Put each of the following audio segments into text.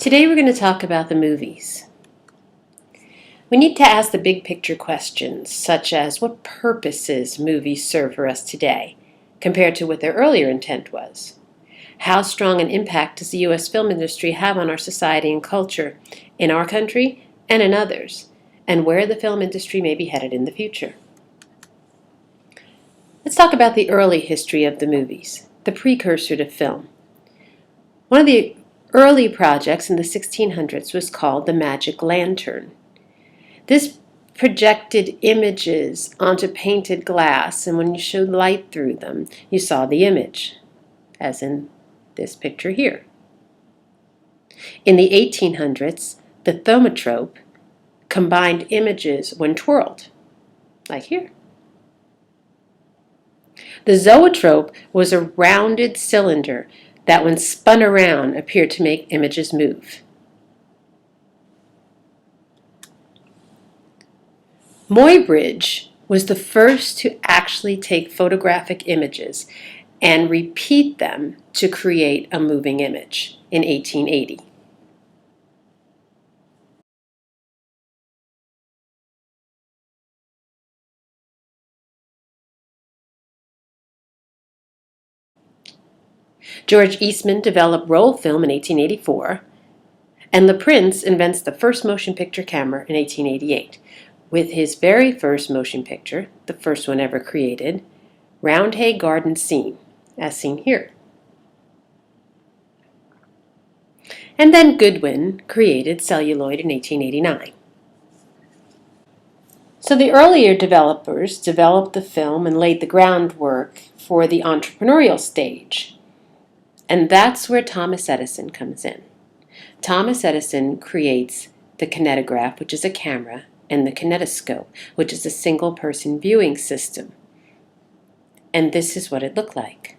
Today we're going to talk about the movies. We need to ask the big picture questions, such as what purposes movies serve for us today, compared to what their earlier intent was. How strong an impact does the U.S. film industry have on our society and culture, in our country and in others, and where the film industry may be headed in the future. Let's talk about the early history of the movies, the precursor to film. One of the early projects in the 1600s was called the magic lantern. This projected images onto painted glass, and when you showed light through them, you saw the image, as in this picture here. In the 1800s, the thaumatrope combined images when twirled, like here. The zoetrope was a rounded cylinder that when spun around appeared to make images move. Muybridge was the first to actually take photographic images and repeat them to create a moving image in 1880. George Eastman developed roll film in 1884, and Le Prince invents the first motion picture camera in 1888, with his very first motion picture, the first one ever created, Roundhay Garden Scene, as seen here. And then Goodwin created celluloid in 1889. So the earlier developers developed the film and laid the groundwork for the entrepreneurial stage. And that's where Thomas Edison comes in. Thomas Edison creates the kinetograph, which is a camera, and the kinetoscope, which is a single-person viewing system. And this is what it looked like.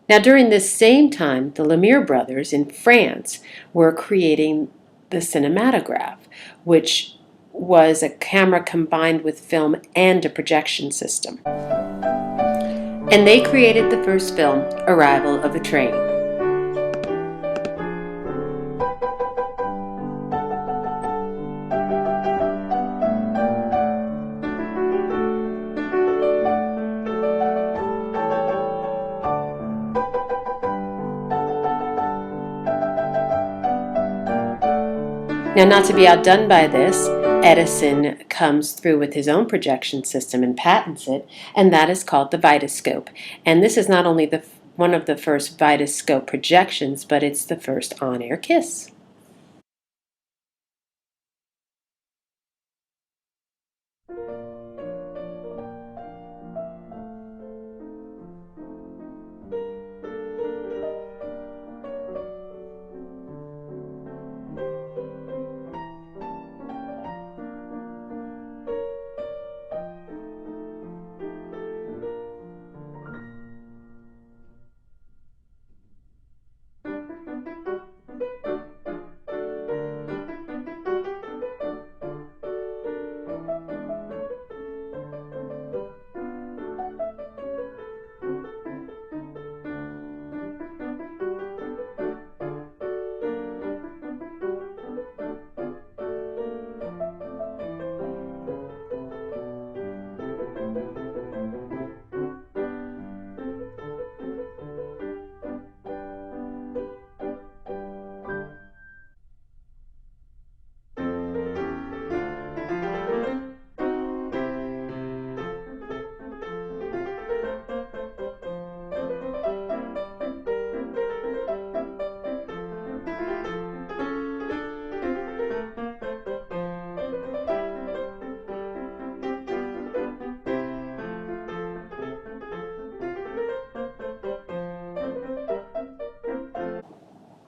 Now, during this same time, the Lumiere brothers in France were creating the cinematograph, which was a camera combined with film and a projection system. And they created the first film, Arrival of a Train. Now, not to be outdone by this, Edison comes through with his own projection system and patents it, and that is called the Vitascope. And this is not only one of the first Vitascope projections, but it's the first on-air kiss.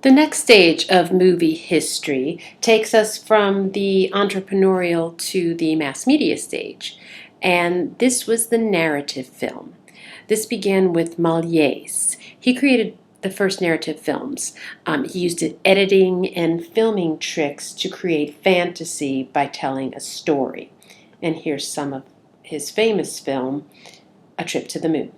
The next stage of movie history takes us from the entrepreneurial to the mass media stage, and this was the narrative film. This began with Méliès. He created the first narrative films. He used editing and filming tricks to create fantasy by telling a story. And here's some of his famous film, A Trip to the Moon.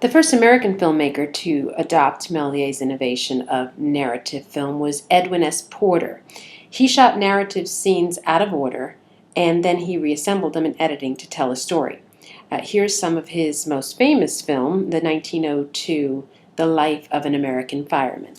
The first American filmmaker to adopt Méliès's innovation of narrative film was Edwin S. Porter. He shot narrative scenes out of order, and then he reassembled them in editing to tell a story. Here's some of his most famous film, the 1902 The Life of an American Fireman.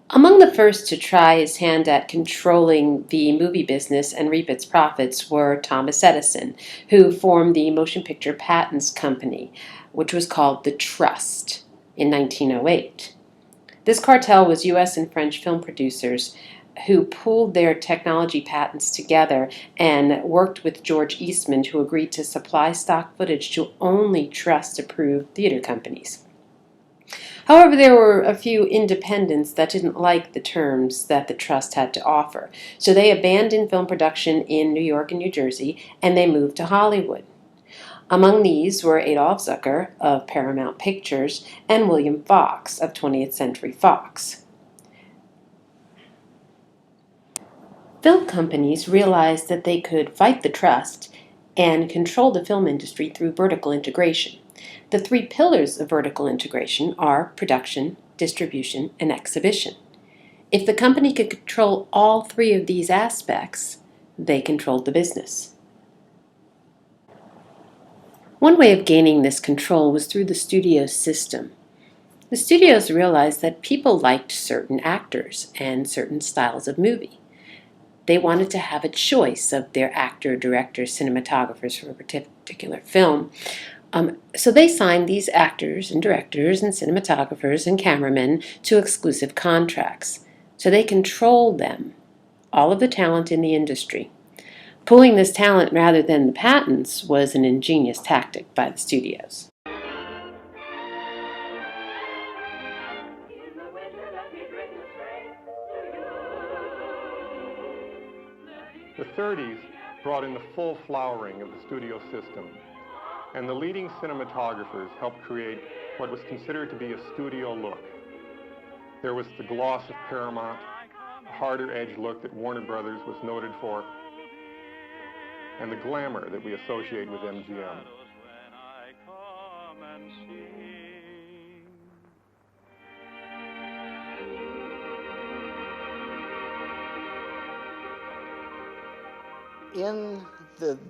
Among the first to try his hand at controlling the movie business and reap its profits were Thomas Edison, who formed the Motion Picture Patents Company, which was called the Trust, in 1908. This cartel was U.S. and French film producers who pooled their technology patents together and worked with George Eastman, who agreed to supply stock footage to only Trust-approved theater companies. However, there were a few independents that didn't like the terms that the Trust had to offer, so they abandoned film production in New York and New Jersey, and they moved to Hollywood. Among these were Adolph Zukor of Paramount Pictures and William Fox of 20th Century Fox. Film companies realized that they could fight the Trust and control the film industry through vertical integration. The three pillars of vertical integration are production, distribution, and exhibition. If the company could control all three of these aspects, they controlled the business. One way of gaining this control was through the studio system. The studios realized that people liked certain actors and certain styles of movie. They wanted to have a choice of their actor, directors, cinematographers for a particular film. So they signed these actors and directors and cinematographers and cameramen to exclusive contracts. So they controlled them, all of the talent in the industry. Pooling this talent rather than the patents was an ingenious tactic by the studios. The 30s brought in the full flowering of the studio system, and the leading cinematographers helped create what was considered to be a studio look. There was the gloss of Paramount, a harder edge look that Warner Brothers was noted for, and the glamour that we associate with MGM. In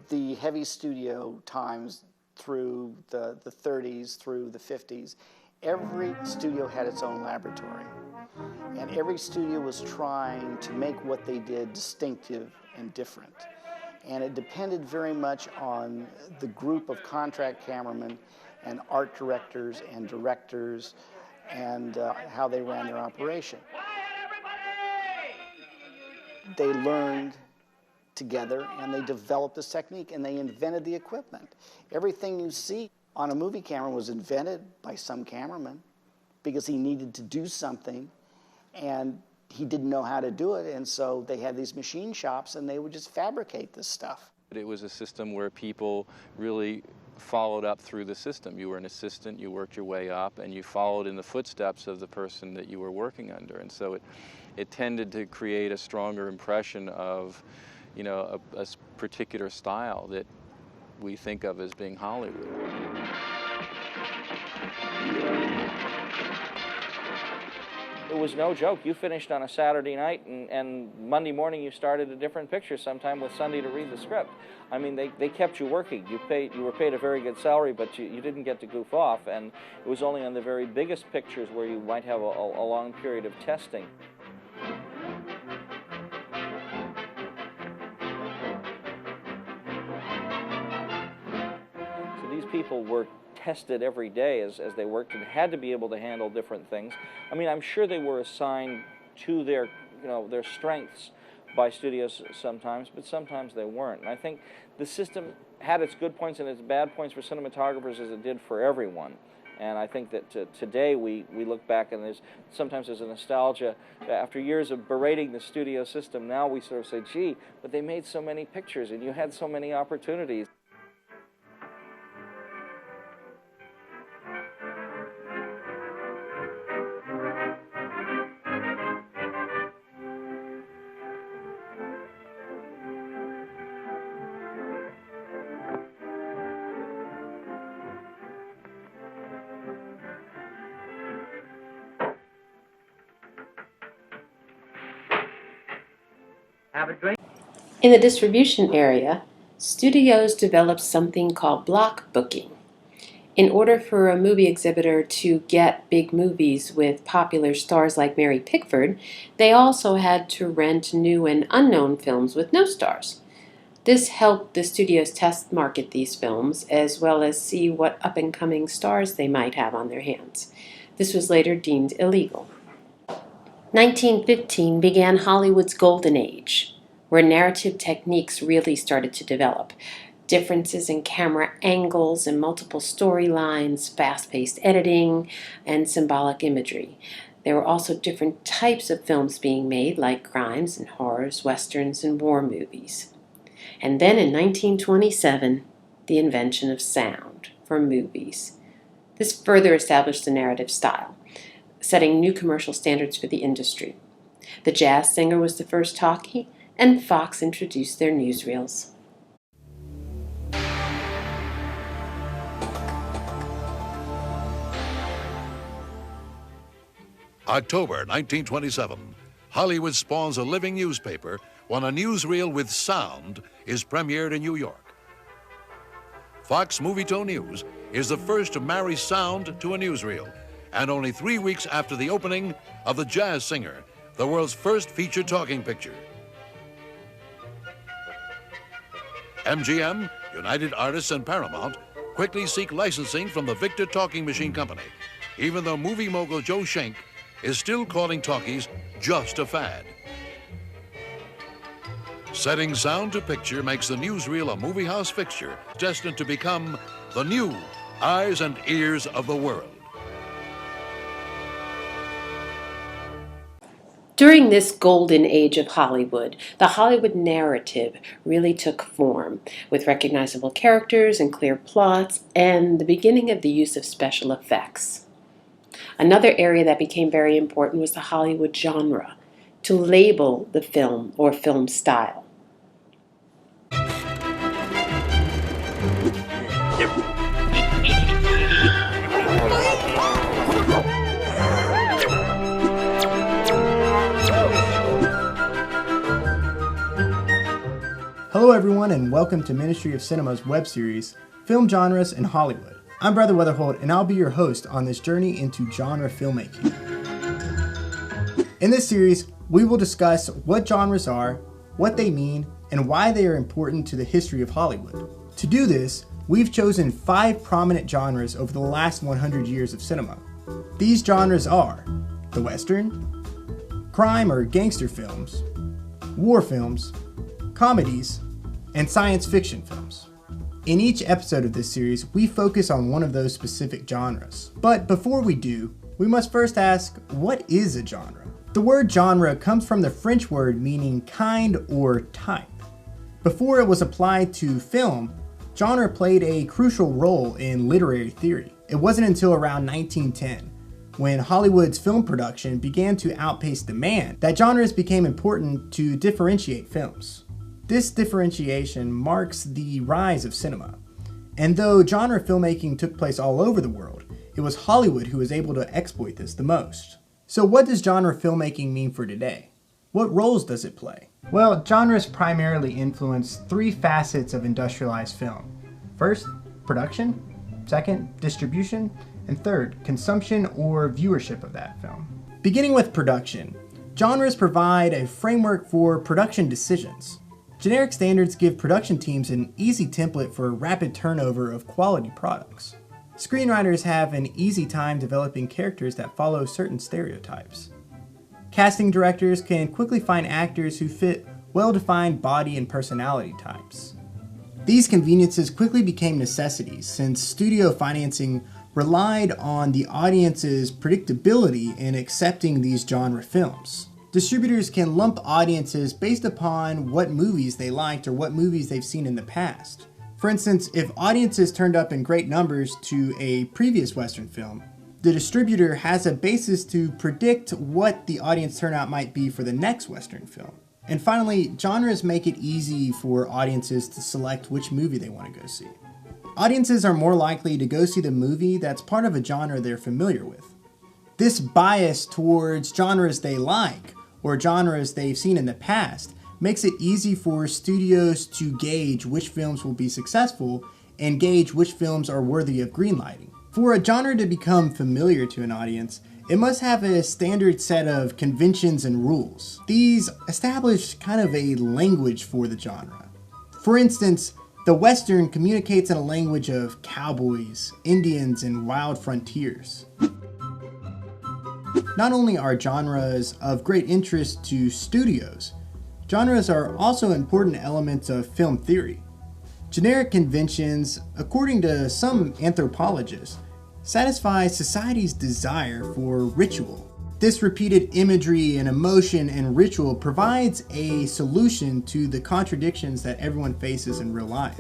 the heavy studio times through the 30s, through the 50s, every studio had its own laboratory. And every studio was trying to make what they did distinctive and different. And it depended very much on the group of contract cameramen and art directors and directors and how they ran their operation. They learned together and they developed this technique and they invented the equipment. Everything you see on a movie camera was invented by some cameraman because he needed to do something and he didn't know how to do it, and so they had these machine shops and they would just fabricate this stuff. It was a system where people really followed up through the system. You were an assistant, you worked your way up, and you followed in the footsteps of the person that you were working under. And so it tended to create a stronger impression of, you know, a particular style that we think of as being Hollywood. It was no joke. You finished on a Saturday night, and Monday morning you started a different picture sometime with Sunday to read the script. I mean, they kept you working. You were paid a very good salary, but you didn't get to goof off, and it was only on the very biggest pictures where you might have a long period of testing. So these people were tested every day as they worked and had to be able to handle different things. I mean, I'm sure they were assigned to their strengths by studios sometimes, but sometimes they weren't. And I think the system had its good points and its bad points for cinematographers as it did for everyone. And I think that today we look back and sometimes there's a nostalgia. After years of berating the studio system, now we sort of say, gee, but they made so many pictures and you had so many opportunities. In the distribution area, studios developed something called block booking. In order for a movie exhibitor to get big movies with popular stars like Mary Pickford, they also had to rent new and unknown films with no stars. This helped the studios test market these films, as well as see what up-and-coming stars they might have on their hands. This was later deemed illegal. 1915 began Hollywood's golden age, where narrative techniques really started to develop. Differences in camera angles and multiple storylines, fast-paced editing, and symbolic imagery. There were also different types of films being made, like crimes and horrors, westerns, and war movies. And then in 1927, the invention of sound for movies. This further established the narrative style, setting new commercial standards for the industry. The Jazz Singer was the first talkie, and Fox introduced their newsreels. October 1927, Hollywood spawns a living newspaper when a newsreel with sound is premiered in New York. Fox Movietone News is the first to marry sound to a newsreel, and only 3 weeks after the opening of The Jazz Singer, the world's first feature talking picture. MGM, United Artists, and Paramount quickly seek licensing from the Victor Talking Machine Company, even though movie mogul Joe Schenck is still calling talkies just a fad. Setting sound to picture makes the newsreel a movie house fixture destined to become the new eyes and ears of the world. During this golden age of Hollywood, the Hollywood narrative really took form, with recognizable characters and clear plots, and the beginning of the use of special effects. Another area that became very important was the Hollywood genre, to label the film or film style. Hello everyone, and welcome to Ministry of Cinema's web series, Film Genres in Hollywood. I'm Brother Weatherholt, and I'll be your host on this journey into genre filmmaking. In this series, we will discuss what genres are, what they mean, and why they are important to the history of Hollywood. To do this, we've chosen 5 prominent genres over the last 100 years of cinema. These genres are the Western, crime or gangster films, war films, comedies, and science fiction films. In each episode of this series, we focus on one of those specific genres. But before we do, we must first ask, what is a genre? The word genre comes from the French word meaning kind or type. Before it was applied to film, genre played a crucial role in literary theory. It wasn't until around 1910, when Hollywood's film production began to outpace demand, that genres became important to differentiate films. This differentiation marks the rise of cinema. And though genre filmmaking took place all over the world, it was Hollywood who was able to exploit this the most. So what does genre filmmaking mean for today? What roles does it play? Well, genres primarily influence 3 facets of industrialized film. First, production. Second, distribution. And third, consumption or viewership of that film. Beginning with production, genres provide a framework for production decisions. Generic standards give production teams an easy template for rapid turnover of quality products. Screenwriters have an easy time developing characters that follow certain stereotypes. Casting directors can quickly find actors who fit well-defined body and personality types. These conveniences quickly became necessities since studio financing relied on the audience's predictability in accepting these genre films. Distributors can lump audiences based upon what movies they liked or what movies they've seen in the past. For instance, if audiences turned up in great numbers to a previous Western film, the distributor has a basis to predict what the audience turnout might be for the next Western film. And finally, genres make it easy for audiences to select which movie they want to go see. Audiences are more likely to go see the movie that's part of a genre they're familiar with. This bias towards genres they like or genres they've seen in the past makes it easy for studios to gauge which films will be successful and gauge which films are worthy of greenlighting. For a genre to become familiar to an audience, it must have a standard set of conventions and rules. These establish kind of a language for the genre. For instance, the Western communicates in a language of cowboys, Indians, and wild frontiers. Not only are genres of great interest to studios, genres are also important elements of film theory. Generic conventions, according to some anthropologists, satisfy society's desire for ritual. This repeated imagery and emotion and ritual provides a solution to the contradictions that everyone faces in real life.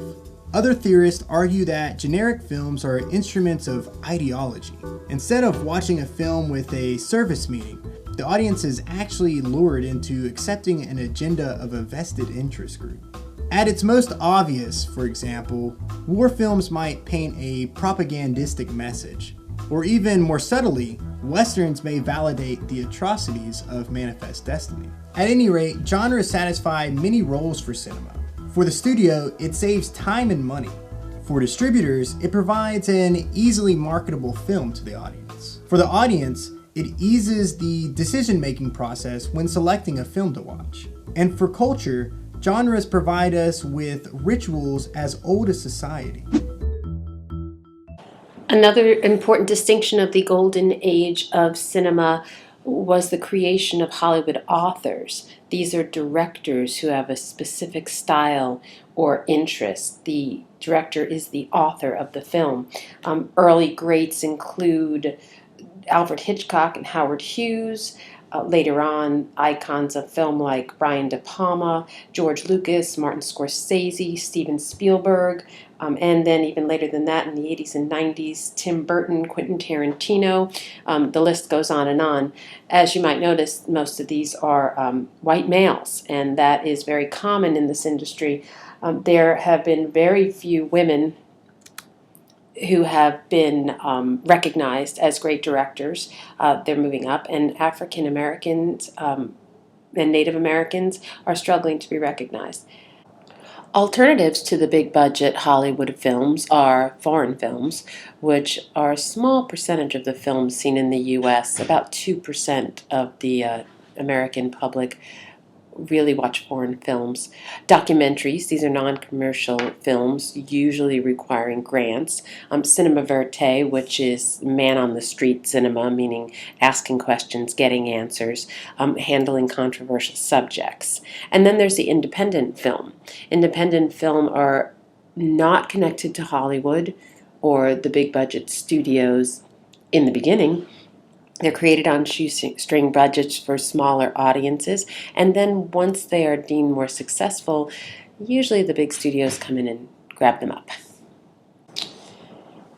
Other theorists argue that generic films are instruments of ideology. Instead of watching a film with a service meaning, the audience is actually lured into accepting an agenda of a vested interest group. At its most obvious, for example, war films might paint a propagandistic message. Or even more subtly, Westerns may validate the atrocities of Manifest Destiny. At any rate, genres satisfy many roles for cinema. For the studio, it saves time and money. For distributors, it provides an easily marketable film to the audience. For the audience, it eases the decision-making process when selecting a film to watch. And for culture, genres provide us with rituals as old as society. Another important distinction of the golden age of cinema was the creation of Hollywood authors. These are directors who have a specific style or interest. The director is the author of the film. Early greats include Alfred Hitchcock and Howard Hughes. Later on, icons of film like Brian De Palma, George Lucas, Martin Scorsese, Steven Spielberg, and then even later than that in the 80s and 90s, Tim Burton, Quentin Tarantino. The list goes on and on. As you might notice, most of these are white males, and that is very common in this industry. There have been very few women who have been recognized as great directors. They're moving up, and African Americans and Native Americans are struggling to be recognized. Alternatives to the big budget Hollywood films are foreign films, which are a small percentage of the films seen in the U.S. About 2% of the American public really watch foreign films. Documentaries, these are non-commercial films, usually requiring grants. Cinema verite, which is man-on-the-street cinema, meaning asking questions, getting answers, handling controversial subjects. And then there's the independent film. Independent film are not connected to Hollywood or the big-budget studios in the beginning. They're created on shoestring budgets for smaller audiences, and then once they are deemed more successful, usually the big studios come in and grab them up.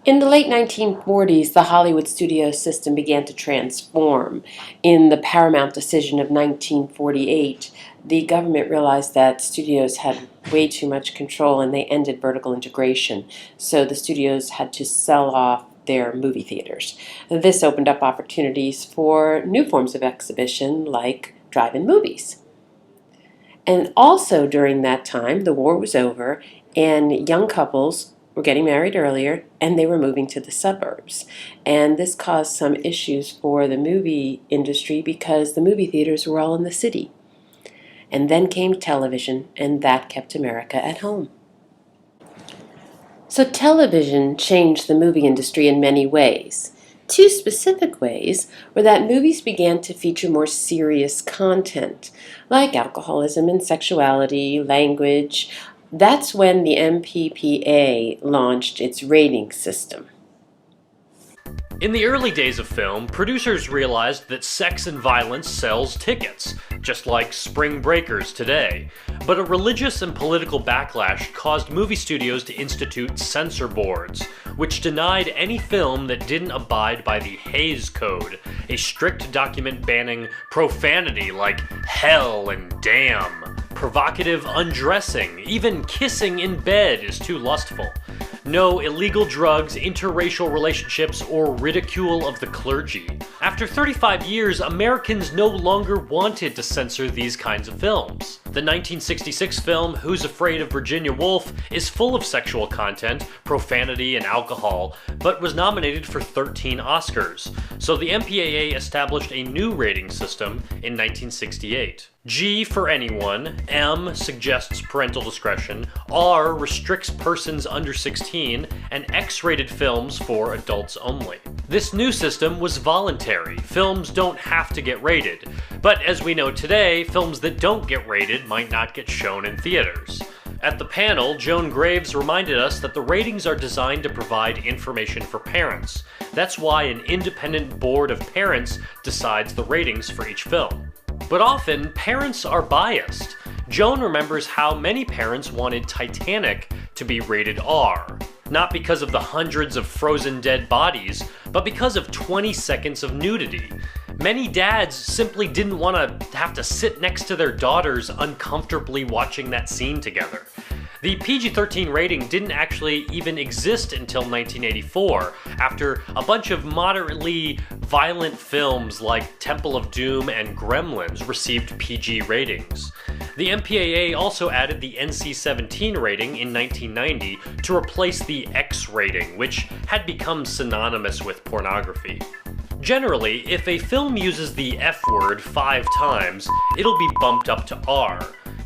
In the late 1940s, the Hollywood studio system began to transform. In the Paramount decision of 1948, the government realized that studios had way too much control and they ended vertical integration, so the studios had to sell off their movie theaters. This opened up opportunities for new forms of exhibition like drive-in movies. And also during that time, the war was over and young couples were getting married earlier and they were moving to the suburbs. And this caused some issues for the movie industry because the movie theaters were all in the city. And then came television, and that kept America at home. So television changed the movie industry in many ways. Two specific ways were that movies began to feature more serious content, like alcoholism and sexuality, language. That's when the MPPA launched its rating system. In the early days of film, producers realized that sex and violence sells tickets, just like Spring Breakers today. But a religious and political backlash caused movie studios to institute censor boards, which denied any film that didn't abide by the Hays Code, a strict document banning profanity like hell and damn. Provocative undressing, even kissing in bed is too lustful. No illegal drugs, interracial relationships, or ridicule of the clergy. After 35 years, Americans no longer wanted to censor these kinds of films. The 1966 film Who's Afraid of Virginia Woolf is full of sexual content, profanity, and alcohol, but was nominated for 13 Oscars. So the MPAA established a new rating system in 1968. G for anyone, M suggests parental discretion, R restricts persons under 16, and X-rated films for adults only. This new system was voluntary. Films don't have to get rated. But as we know today, films that don't get rated might not get shown in theaters. At the panel, Joan Graves reminded us that the ratings are designed to provide information for parents. That's why an independent board of parents decides the ratings for each film. But often, parents are biased. Joan remembers how many parents wanted Titanic to be rated R. Not because of the hundreds of frozen dead bodies, but because of 20 seconds of nudity. Many dads simply didn't want to have to sit next to their daughters uncomfortably watching that scene together. The PG-13 rating didn't actually even exist until 1984, after a bunch of moderately violent films like Temple of Doom and Gremlins received PG ratings. The MPAA also added the NC-17 rating in 1990 to replace the X rating, which had become synonymous with pornography. Generally, if a film uses the F word 5 times, it'll be bumped up to R.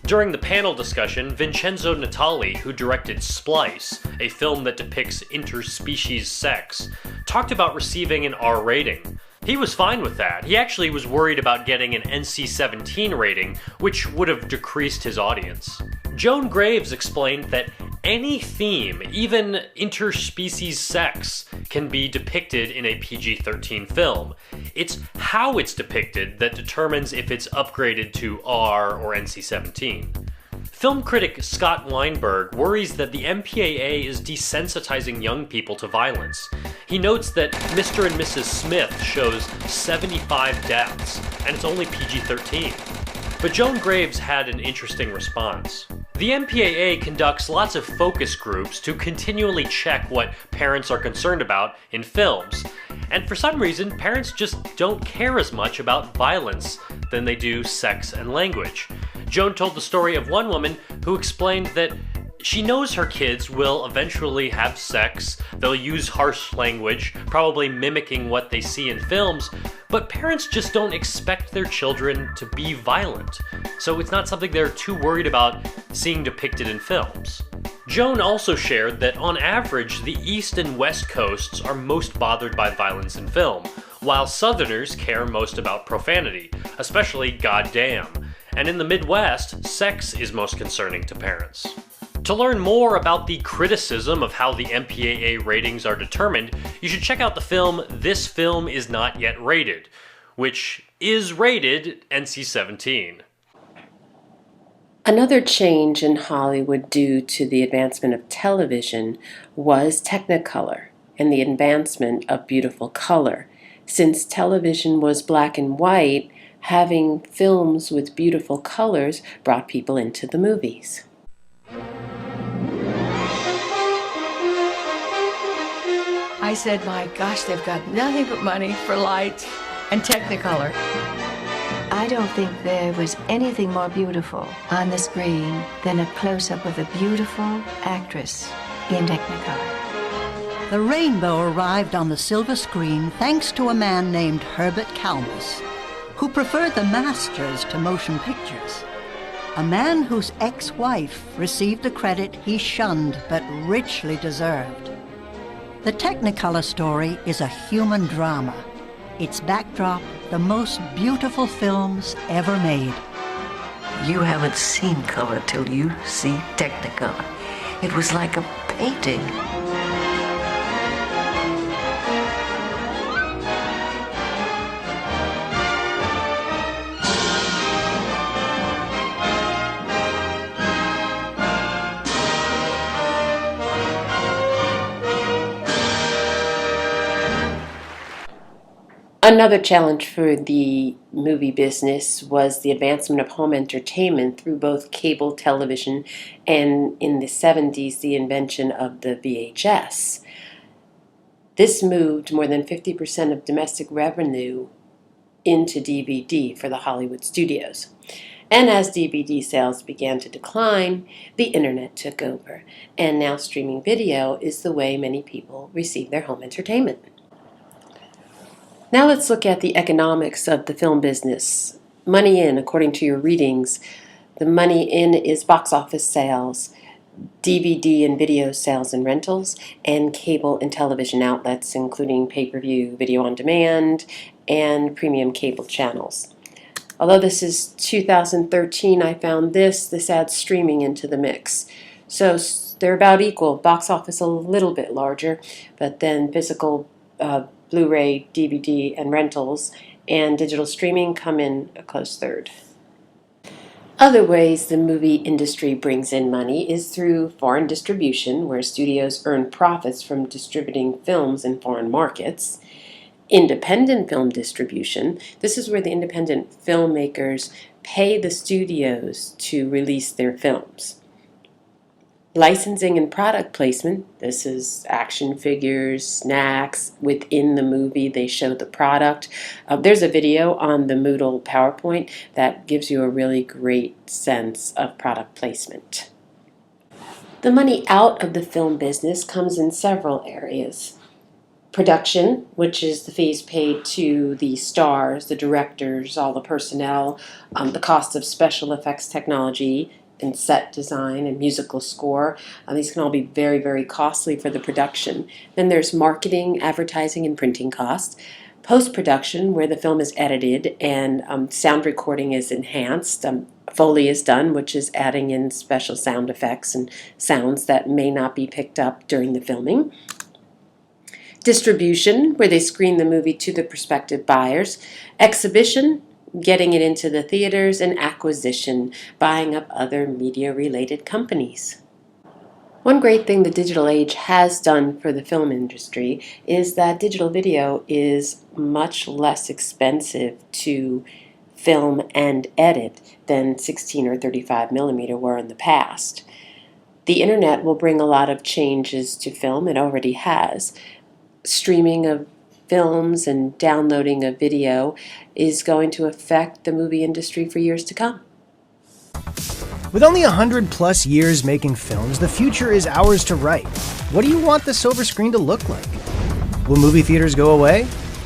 During the panel discussion, Vincenzo Natali, who directed Splice, a film that depicts interspecies sex, talked about receiving an R rating. He was fine with that. He actually was worried about getting an NC-17 rating, which would have decreased his audience. Joan Graves explained that any theme, even interspecies sex, can be depicted in a PG-13 film. It's how it's depicted that determines if it's upgraded to R or NC-17. Film critic Scott Weinberg worries that the MPAA is desensitizing young people to violence. He notes that Mr. and Mrs. Smith shows 75 deaths, and it's only PG-13. But Joan Graves had an interesting response. The MPAA conducts lots of focus groups to continually check what parents are concerned about in films. And for some reason, parents just don't care as much about violence than they do sex and language. Joan told the story of one woman who explained that she knows her kids will eventually have sex, they'll use harsh language, probably mimicking what they see in films, but parents just don't expect their children to be violent, so it's not something they're too worried about seeing depicted in films. Joan also shared that on average, the East and West Coasts are most bothered by violence in film, while Southerners care most about profanity, especially goddamn, and in the Midwest, sex is most concerning to parents. To learn more about the criticism of how the MPAA ratings are determined, you should check out the film This Film Is Not Yet Rated, which is rated NC-17. Another change in Hollywood due to the advancement of television was Technicolor and the advancement of beautiful color. Since television was black and white, having films with beautiful colors brought people into the movies. I said, my gosh, they've got nothing but money for lights and Technicolor. I don't think there was anything more beautiful on the screen than a close-up of a beautiful actress in Technicolor. The rainbow arrived on the silver screen thanks to a man named Herbert Kalmus, who preferred the masters to motion pictures. A man whose ex-wife received the credit he shunned but richly deserved. The Technicolor story is a human drama. Its backdrop, the most beautiful films ever made. You haven't seen color till you see Technicolor. It was like a painting. Another challenge for the movie business was the advancement of home entertainment through both cable television and, in the 70s, the invention of the VHS. This moved more than 50% of domestic revenue into DVD for the Hollywood studios. And as DVD sales began to decline, the internet took over, and now streaming video is the way many people receive their home entertainment. Now let's look at the economics of the film business. Money in, according to your readings, the money in is box office sales, DVD and video sales and rentals, and cable and television outlets, including pay-per-view, video on demand, and premium cable channels. Although this is 2013, I found this adds streaming into the mix. So they're about equal. Box office a little bit larger, but then physical Blu-ray, DVD, and rentals, and digital streaming come in a close third. Other ways the movie industry brings in money is through foreign distribution, where studios earn profits from distributing films in foreign markets. Independent film distribution, this is where the independent filmmakers pay the studios to release their films. Licensing and product placement. This is action figures, snacks. Within the movie, they show the product. There's a video on the Moodle PowerPoint that gives you a really great sense of product placement. The money out of the film business comes in several areas. Production, which is the fees paid to the stars, the directors, all the personnel, the cost of special effects technology, and set design and musical score. These can all be very, very costly for the production. Then there's marketing, advertising, and printing costs. Post-production, where the film is edited and sound recording is enhanced. Foley is done, which is adding in special sound effects and sounds that may not be picked up during the filming. Distribution, where they screen the movie to the prospective buyers. Exhibition, getting it into the theaters. And acquisition, buying up other media-related companies. One great thing the digital age has done for the film industry is that digital video is much less expensive to film and edit than 16 or 35 millimeter were in the past. The internet will bring a lot of changes to film. It already has. Streaming of films and downloading of video is going to affect the movie industry for years to come. With only 100+ years making films, the future is ours to write. What do you want the silver screen to look like? Will movie theaters go away?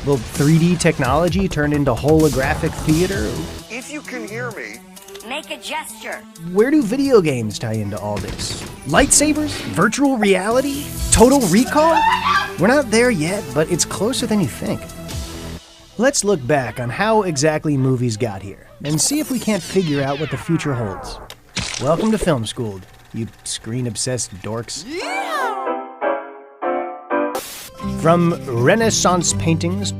Will 3D technology turn into holographic theater? If you can hear me, make a gesture. Where do video games tie into all this? Lightsabers? Virtual reality? Total Recall? We're not there yet, but it's closer than you think. Let's look back on how exactly movies got here and see if we can't figure out what the future holds. Welcome to Film Schooled, you screen-obsessed dorks. From Renaissance paintings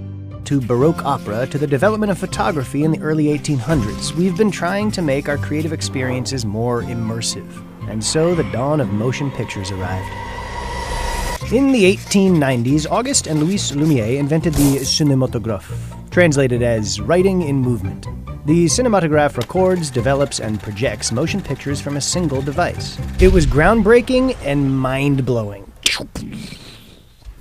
to Baroque opera to the development of photography in the early 1800s, we've been trying to make our creative experiences more immersive. And so the dawn of motion pictures arrived. In the 1890s, Auguste and Louis Lumière invented the cinématographe, translated as writing in movement. The cinematograph records, develops, and projects motion pictures from a single device. It was groundbreaking and mind-blowing.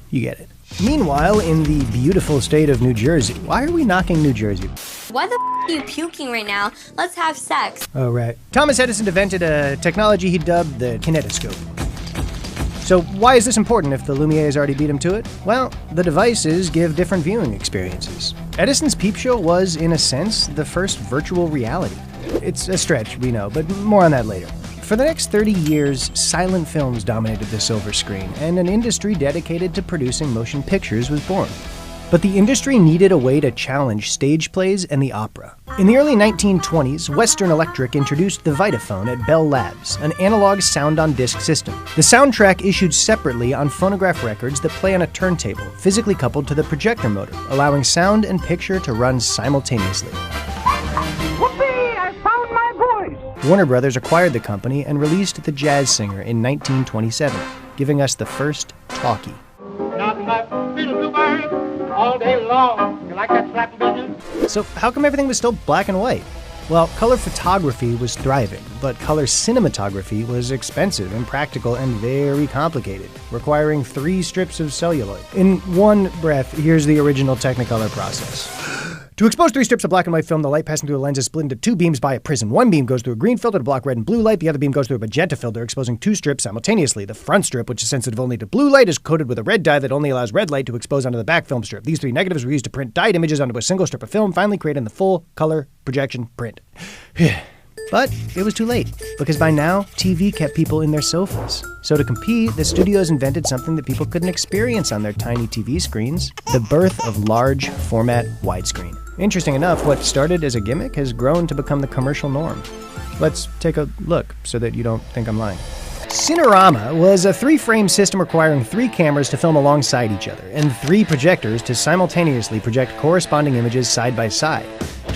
You get it. Meanwhile, in the beautiful state of New Jersey, why are we knocking New Jersey? Why the are you puking right now? Let's have sex. Oh, right. Thomas Edison invented a technology he dubbed the kinetoscope. So why is this important if the Lumières already beat him to it? Well, the devices give different viewing experiences. Edison's peep show was, in a sense, the first virtual reality. It's a stretch, we know, but more on that later. For the next 30 years, silent films dominated the silver screen, and an industry dedicated to producing motion pictures was born. But the industry needed a way to challenge stage plays and the opera. In the early 1920s, Western Electric introduced the Vitaphone at Bell Labs, an analog sound-on-disc system. The soundtrack issued separately on phonograph records that play on a turntable, physically coupled to the projector motor, allowing sound and picture to run simultaneously. Whoopee! I found my voice! Warner Brothers acquired the company and released The Jazz Singer in 1927, giving us the first talkie. Not much fiddle to burn. All day long. You like that slapping business? So how come everything was still black and white? Well, color photography was thriving, but color cinematography was expensive, impractical, and very complicated, requiring 3 strips of celluloid. In one breath, here's the original Technicolor process. To expose 3 strips of black and white film, the light passing through a lens is split into 2 beams by a prism. One beam goes through a green filter to block red and blue light. The other beam goes through a magenta filter, exposing 2 strips simultaneously. The front strip, which is sensitive only to blue light, is coated with a red dye that only allows red light to expose onto the back film strip. These 3 negatives were used to print dyed images onto a single strip of film, finally creating the full color projection print. But it was too late, because by now, TV kept people in their sofas. So to compete, the studios invented something that people couldn't experience on their tiny TV screens: the birth of large format widescreen. Interesting enough, what started as a gimmick has grown to become the commercial norm. Let's take a look so that you don't think I'm lying. Cinerama was a 3-frame system requiring 3 cameras to film alongside each other and 3 projectors to simultaneously project corresponding images side by side.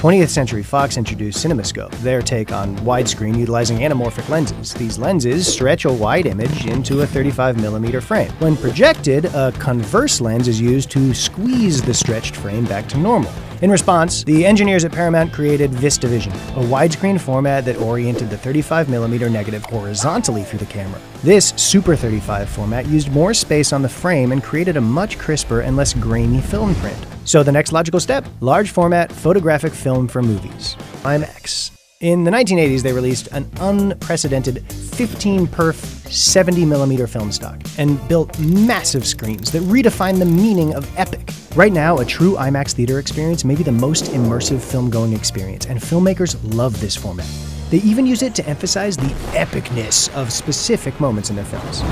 20th Century Fox introduced CinemaScope, their take on widescreen utilizing anamorphic lenses. These lenses stretch a wide image into a 35mm frame. When projected, a converse lens is used to squeeze the stretched frame back to normal. In response, the engineers at Paramount created VistaVision, a widescreen format that oriented the 35mm negative horizontally through the camera. This Super 35 format used more space on the frame and created a much crisper and less grainy film print. So the next logical step, large format photographic film for movies, IMAX. In the 1980s, they released an unprecedented 15-perf 70mm film stock and built massive screens that redefined the meaning of epic. Right now, a true IMAX theater experience may be the most immersive film-going experience, and filmmakers love this format. They even use it to emphasize the epicness of specific moments in their films.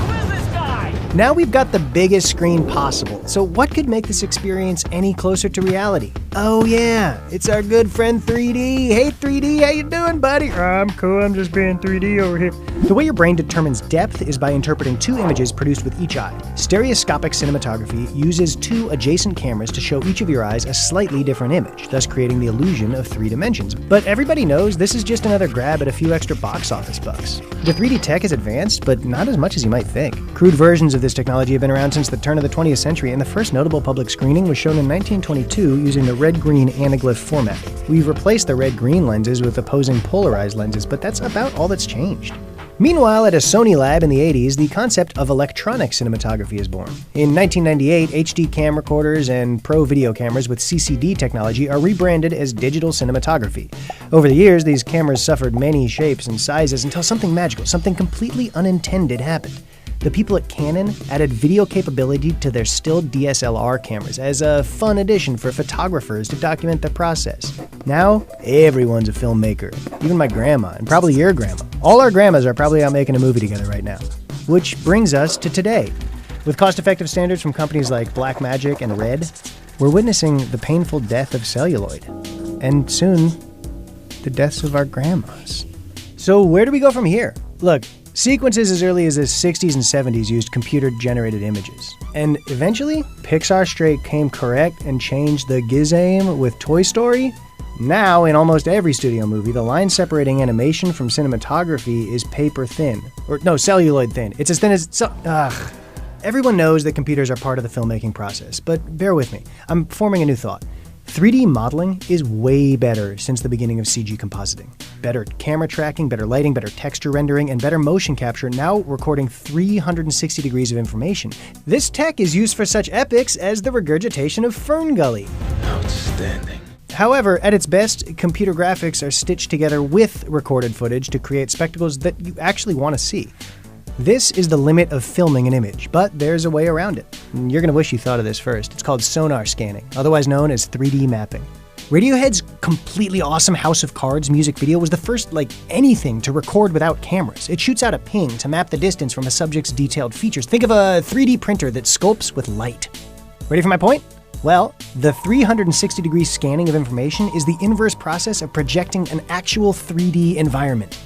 Now we've got the biggest screen possible, so what could make this experience any closer to reality? Oh yeah, it's our good friend 3D. Hey 3D, how you doing, buddy? I'm cool, I'm just being 3D over here. The way your brain determines depth is by interpreting two images produced with each eye. Stereoscopic cinematography uses two adjacent cameras to show each of your eyes a slightly different image, thus creating the illusion of 3 dimensions. But everybody knows this is just another grab at a few extra box office bucks. The 3D tech is advanced, but not as much as you might think. Crude versions of this technology have been around since the turn of the 20th century, and the first notable public screening was shown in 1922 using the red-green anaglyph format. We've replaced the red-green lenses with opposing polarized lenses, but that's about all that's changed. Meanwhile, at a Sony lab in the 80s, the concept of electronic cinematography is born. In 1998, HD camcorders and pro video cameras with CCD technology are rebranded as digital cinematography. Over the years, these cameras suffered many shapes and sizes until something magical, something completely unintended happened. The people at Canon added video capability to their still DSLR cameras as a fun addition for photographers to document the process. Now, everyone's a filmmaker, even my grandma, and probably your grandma. All our grandmas are probably out making a movie together right now. Which brings us to today. With cost-effective standards from companies like Blackmagic and Red, we're witnessing the painful death of celluloid. And soon, the deaths of our grandmas. So where do we go from here? Look, sequences as early as the 60s and 70s used computer-generated images. And eventually, Pixar straight came correct and changed the gizaim with Toy Story. Now, in almost every studio movie, the line separating animation from cinematography is paper thin. Or, no, celluloid thin. It's as thin as... Everyone knows that computers are part of the filmmaking process, but bear with me. I'm forming a new thought. 3D modeling is way better since the beginning of CG compositing. Better camera tracking, better lighting, better texture rendering, and better motion capture, now recording 360 degrees of information. This tech is used for such epics as the regurgitation of Fern Gully. Outstanding. However, at its best, computer graphics are stitched together with recorded footage to create spectacles that you actually want to see. This is the limit of filming an image, but there's a way around it. You're gonna wish you thought of this first. It's called sonar scanning, otherwise known as 3D mapping. Radiohead's completely awesome House of Cards music video was the first, anything to record without cameras. It shoots out a ping to map the distance from a subject's detailed features. Think of a 3D printer that sculpts with light. Ready for my point? Well, the 360-degree scanning of information is the inverse process of projecting an actual 3D environment.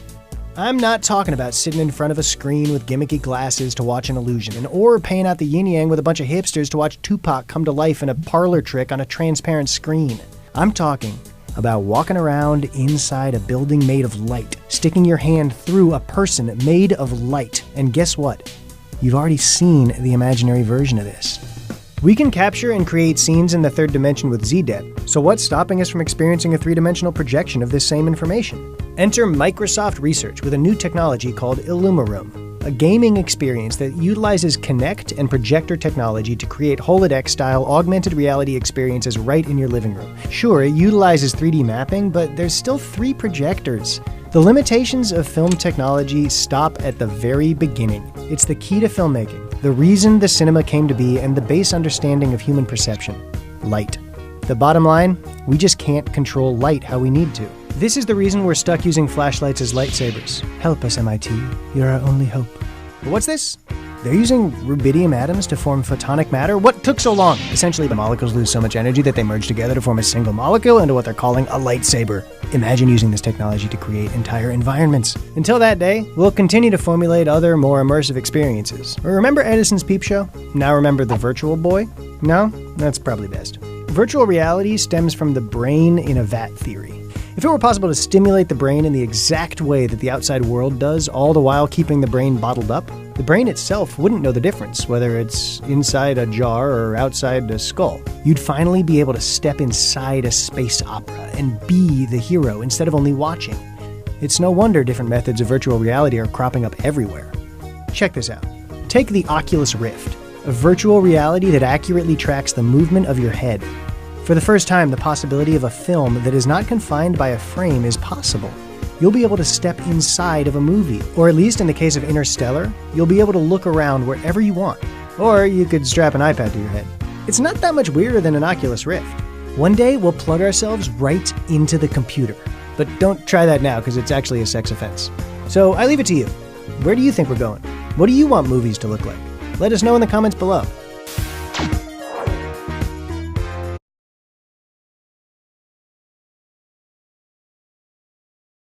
I'm not talking about sitting in front of a screen with gimmicky glasses to watch an illusion, or paying out the yin-yang with a bunch of hipsters to watch Tupac come to life in a parlor trick on a transparent screen. I'm talking about walking around inside a building made of light, sticking your hand through a person made of light, and guess what? You've already seen the imaginary version of this. We can capture and create scenes in the third dimension with ZDepth, so what's stopping us from experiencing a three-dimensional projection of this same information? Enter Microsoft Research with a new technology called IllumiRoom, a gaming experience that utilizes Kinect and projector technology to create holodeck-style augmented reality experiences right in your living room. Sure, it utilizes 3D mapping, but there's still 3 projectors. The limitations of film technology stop at the very beginning. It's the key to filmmaking, the reason the cinema came to be, and the base understanding of human perception: light. The bottom line, we just can't control light how we need to. This is the reason we're stuck using flashlights as lightsabers. Help us, MIT. You're our only hope. But what's this? They're using rubidium atoms to form photonic matter? What took so long? Essentially, the molecules lose so much energy that they merge together to form a single molecule into what they're calling a lightsaber. Imagine using this technology to create entire environments. Until that day, we'll continue to formulate other, more immersive experiences. Remember Edison's peep show? Now remember the virtual boy? No? That's probably best. Virtual reality stems from the brain in a vat theory. If it were possible to stimulate the brain in the exact way that the outside world does, all the while keeping the brain bottled up, the brain itself wouldn't know the difference, whether it's inside a jar or outside a skull. You'd finally be able to step inside a space opera and be the hero instead of only watching. It's no wonder different methods of virtual reality are cropping up everywhere. Check this out. Take the Oculus Rift, a virtual reality that accurately tracks the movement of your head. For the first time, the possibility of a film that is not confined by a frame is possible. You'll be able to step inside of a movie, or at least in the case of Interstellar, you'll be able to look around wherever you want. Or you could strap an iPad to your head. It's not that much weirder than an Oculus Rift. One day, we'll plug ourselves right into the computer. But don't try that now, because it's actually a sex offense. So I leave it to you. Where do you think we're going? What do you want movies to look like? Let us know in the comments below.